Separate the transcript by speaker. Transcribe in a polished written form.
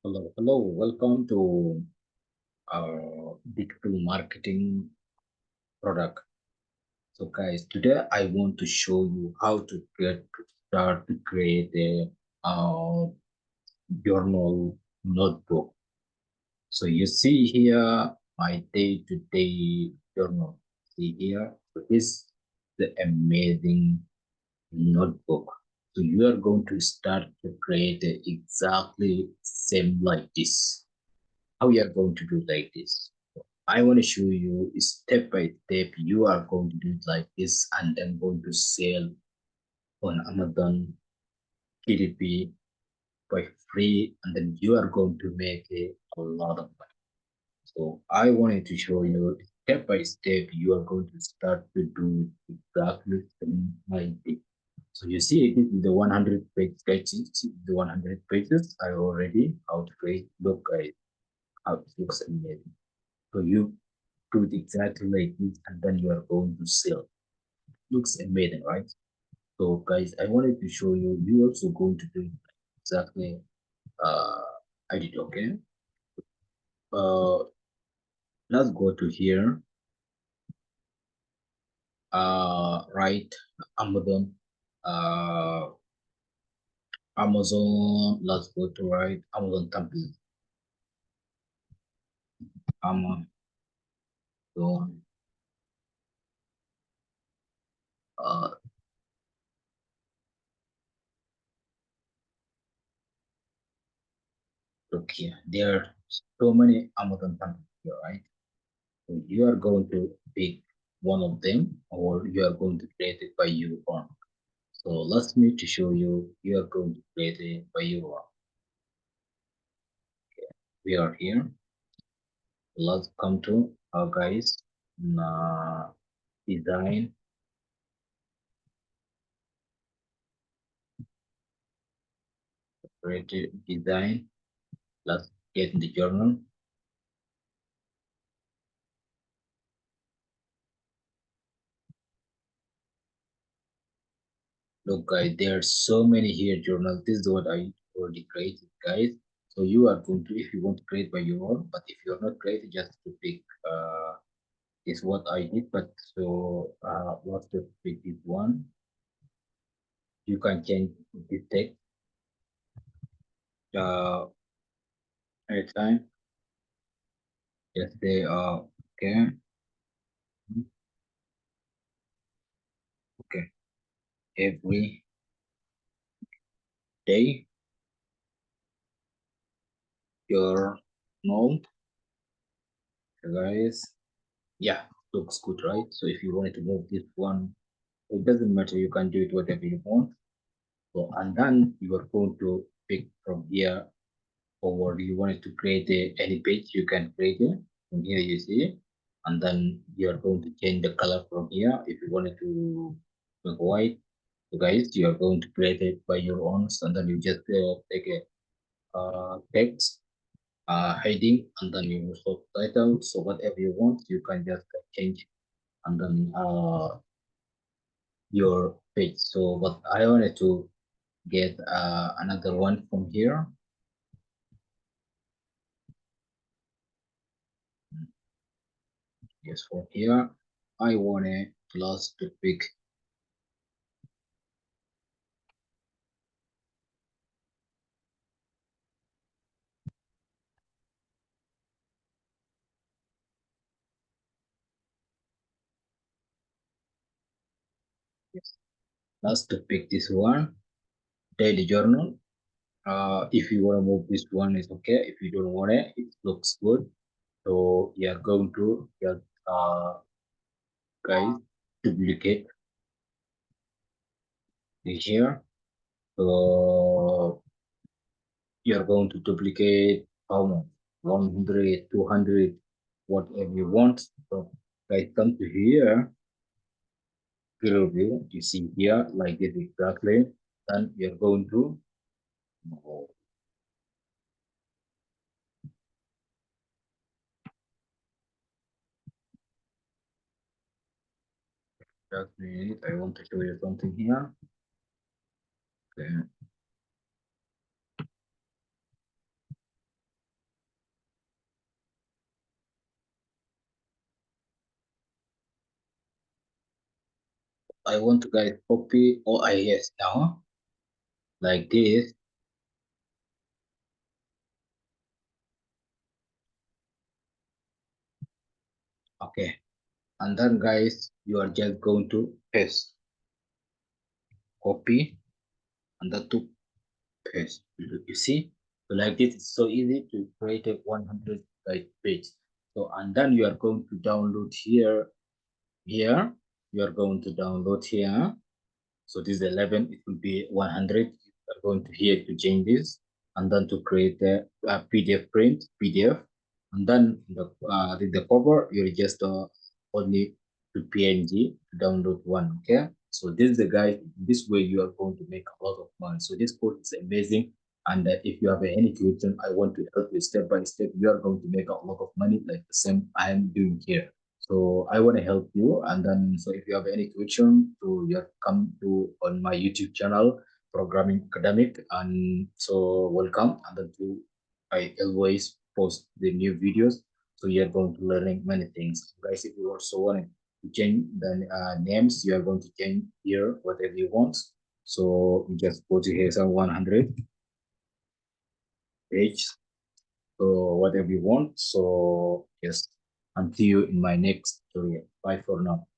Speaker 1: Hello, welcome to our digital marketing product. So, guys, today I want to show you how start to create a journal notebook. So, you see here my day-to-day journal. See here, so this the amazing notebook. So, you are going to start to create exactly same like this. How you are going to do like this? I want to show you step by step. You are going to do it like this and then going to sell on Amazon KDP by free, and then you are going to make a lot of money. So I wanted to show you step by step. You are going to start to do exactly something like this. So you see, it is the 100 page sketches. The 100 pages I already how to create. Look, guys, how it looks amazing. So you do it exactly like this, and then you are going to sell. Looks amazing, right? So guys, I wanted to show you. You also going to do it exactly. Uh, I did okay. Uh, let's go to here. Right, Amazon. Uh, Amazon. Let's go to right Amazon template. Amazon. Uh, Look here. There are so many Amazon templates here, right? So you are going to pick one of them, or you are going to create it by your own. So let me to show you. You are going to create it by your own. We are here. Let's come to our guys. Design, create design. Let's get in the journal. Look, guys, there are so many here journals. This is what I already created, guys. So you are going to, if you want to create by your own, but if you're not creating, just to pick is what I did. But so what's the pick this one? You can change the text anytime. Yes, they are okay. Okay, every day your note, guys. Yeah, looks good, right? So if you wanted to move this one, it doesn't matter. You can do it whatever you want. So and then you are going to pick from here, or you wanted to create any page, you can create it from here. You see, and then you are going to change the color from here. If you wanted to make white, so guys, you are going to create it by your own, and then you just take a text heading, and then you subtitle. So whatever you want, you can just change, and then your page. So what I wanted to get another one from here. Yes, from here, I want a class to pick. Yes, class to pick this one. Daily journal. If you want to move this one, it's okay. If you don't want it, it looks good. So you are going to just guys duplicate here. So you're going to duplicate how much? 100, 200, whatever you want. So guys, come to here, grill view. You see here, like this exactly. Then you're going to oh, just a minute. I want to show you something here. Okay. I want to guys copy OIS now, like this. Okay. And then guys, you are just going to paste, copy, and then to paste. You see? So like this, it's so easy to create a 100 like page. So and then you are going to download here. You are going to download here. So this is 11, it will be 100. You are going to here to change this and then to create a PDF print, PDF. And then the cover, you just only to PNG to download one, okay? So this is the guide. This way you are going to make a lot of money. So this course is amazing. And if you have any question, I want to help you step by step. You are going to make a lot of money like the same I am doing here. So I want to help you. And then, so if you have any question, so you have come to on my YouTube channel, Programming Academic, and so welcome. And then I always post the new videos, so you're going to learning many things, guys. If you also want to change the names, you are going to change here whatever you want. So you just go to here some 100 page, so whatever you want. So yes, until you in my next tutorial. Bye for now.